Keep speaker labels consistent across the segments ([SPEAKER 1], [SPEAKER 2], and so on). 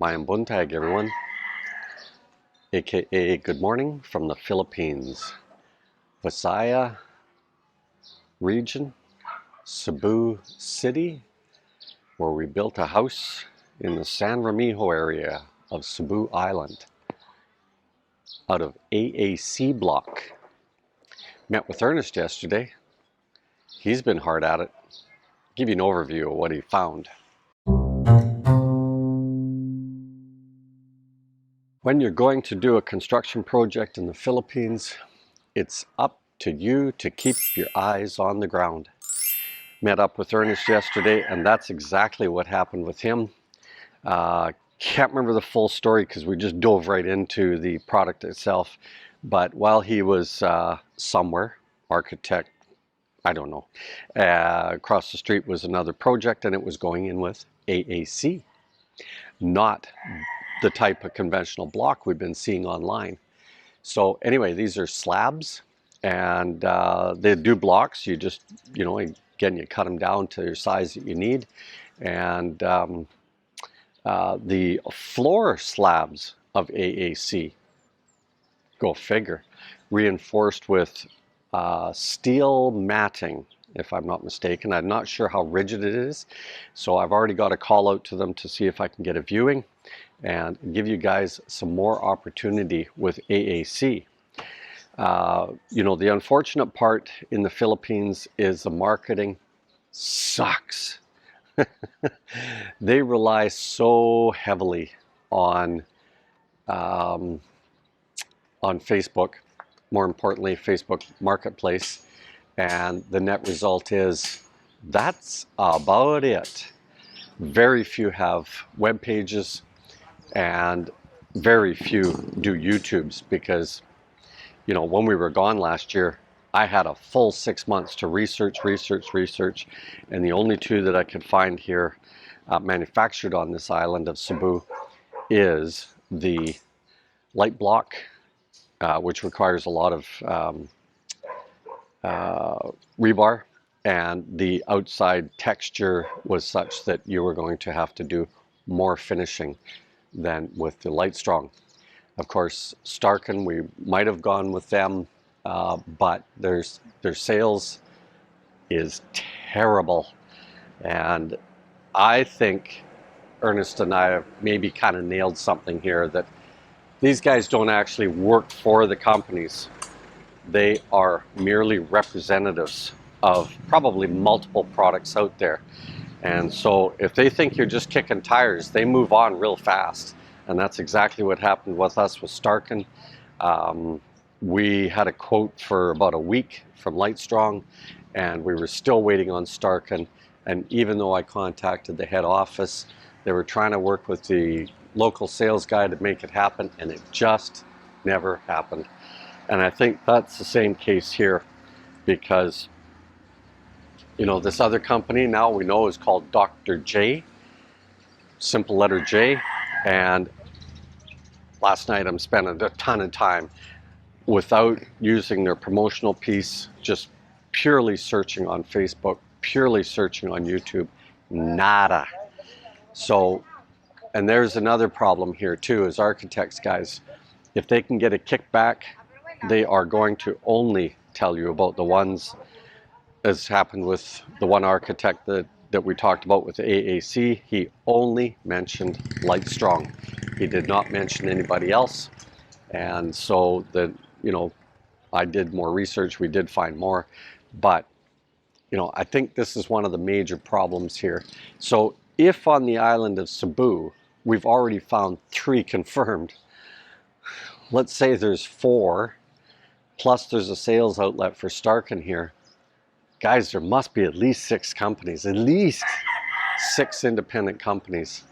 [SPEAKER 1] Mayang buntag, everyone, aka good morning from the Philippines, Visaya region, Cebu City, where we built a house in the San Ramijo area of Cebu Island out of AAC block. Met with Ernest yesterday. He's been hard at it. Give you an overview of what he found. When you're going to do a construction project in the Philippines, it's up to you to keep your eyes on the ground. Met up with Ernest yesterday, and that's exactly what happened with him. Can't remember the full story because we just dove right into the product itself. But while he was somewhere, architect, I don't know, across the street was another project, and it was going in with AAC, not the type of conventional block we've been seeing online. So anyway, these are slabs, and they do blocks. You just, again, you cut them down to your size that you need. And the floor slabs of AAC, go figure, reinforced with steel matting, if I'm not mistaken. I'm not sure how rigid it is, so I've already got a call out to them to see if I can get a viewing and give you guys some more opportunity with AAC. The unfortunate part in the Philippines is the marketing sucks. They rely so heavily on Facebook, more importantly Facebook Marketplace, and the net result is that's about it. Very few have web pages, and very few do YouTubes because, when we were gone last year, I had a full 6 months to research, and the only two that I could find here manufactured on this island of Cebu is the light block, which requires a lot of rebar, and the outside texture was such that you were going to have to do more finishing than with the light strong. Of course, Starkin, we might have gone with them, but their sales is terrible. And I think Ernest and I have maybe kind of nailed something here, that these guys don't actually work for the companies. They are merely representatives of probably multiple products out there. And so if they think you're just kicking tires, they move on real fast. And that's exactly what happened with us with Starkin. We had a quote for about a week from Lightstrong, and we were still waiting on Starkin. And even though I contacted the head office, they were trying to work with the local sales guy to make it happen, and it just never happened. And I think that's the same case here, because this other company now we know is called Dr. J, simple letter J. And last night I'm spending a ton of time without using their promotional piece, just purely searching on Facebook, purely searching on YouTube, nada. So, and there's another problem here too, as architects, guys, if they can get a kickback, they are going to only tell you about the ones, as happened with the one architect that we talked about with AAC. He only mentioned Lightstrong. He did not mention anybody else. And so I did more research, we did find more, but I think this is one of the major problems here. So if on the island of Cebu, we've already found 3 confirmed, let's say there's 4, plus there's a sales outlet for Starkin here. Guys, there must be at least 6 companies, at least 6 independent companies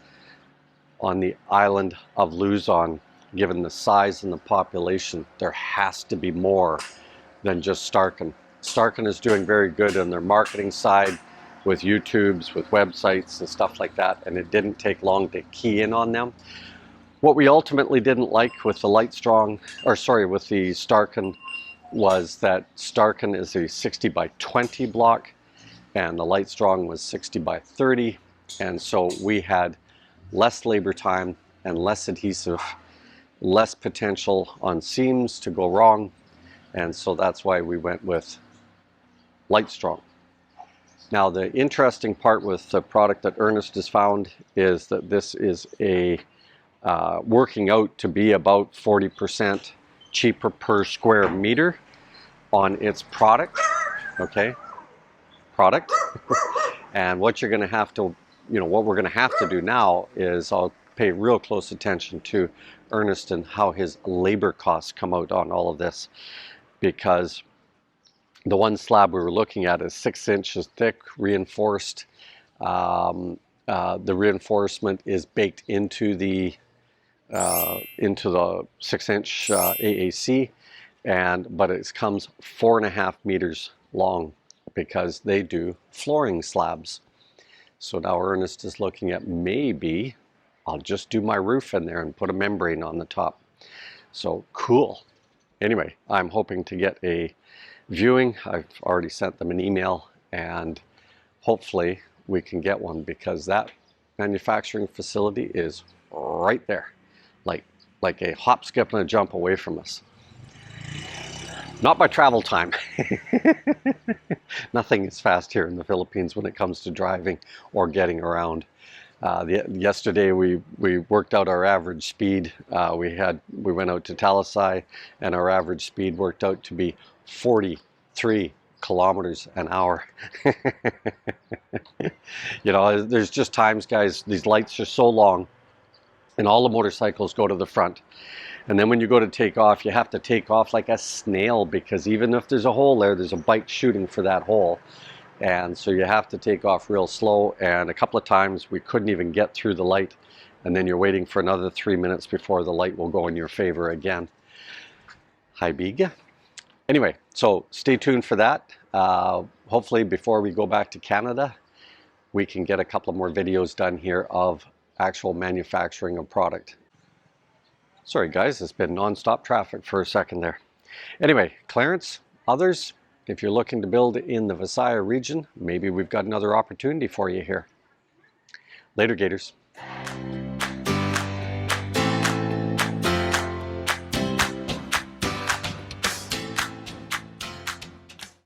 [SPEAKER 1] on the island of Luzon. Given the size and the population, there has to be more than just Starkin. Starkin is doing very good on their marketing side with YouTubes, with websites and stuff like that, and it didn't take long to key in on them. What we ultimately didn't like with the with the Starkin, was that Starkin is a 60 by 20 block and the Lightstrong was 60 by 30, and so we had less labor time and less adhesive, less potential on seams to go wrong, and so that's why we went with Light Strong. Now the interesting part with the product that Ernest has found is that this is a working out to be about 40% cheaper per square meter on its product, okay? Product. And what you're going to have to, what we're going to have to do now is I'll pay real close attention to Ernest and how his labor costs come out on all of this, because the one slab we were looking at is 6 inches thick, reinforced. The reinforcement is baked into the 6-inch AAC, but it comes 4.5 meters long because they do flooring slabs. So now Ernest is looking at maybe I'll just do my roof in there and put a membrane on the top. So cool. Anyway, I'm hoping to get a viewing. I've already sent them an email, and hopefully we can get one, because that manufacturing facility is right there, like a hop, skip, and a jump away from us. Not by travel time. Nothing is fast here in the Philippines when it comes to driving or getting around. Yesterday we worked out our average speed. We went out to Talisay, and our average speed worked out to be 43 kilometers an hour. There's just times, guys, these lights are so long, and all the motorcycles go to the front. And then when you go to take off, you have to take off like a snail, because even if there's a hole there, there's a bike shooting for that hole. And so you have to take off real slow. And a couple of times we couldn't even get through the light. And then you're waiting for another 3 minutes before the light will go in your favor again. Hi, big. Anyway, so stay tuned for that. Hopefully before we go back to Canada, we can get a couple more videos done here of actual manufacturing of product. Sorry guys, it's been non-stop traffic for a second there. Anyway, Clarence, others, if you're looking to build in the Visayas region, maybe we've got another opportunity for you here. Later, Gators.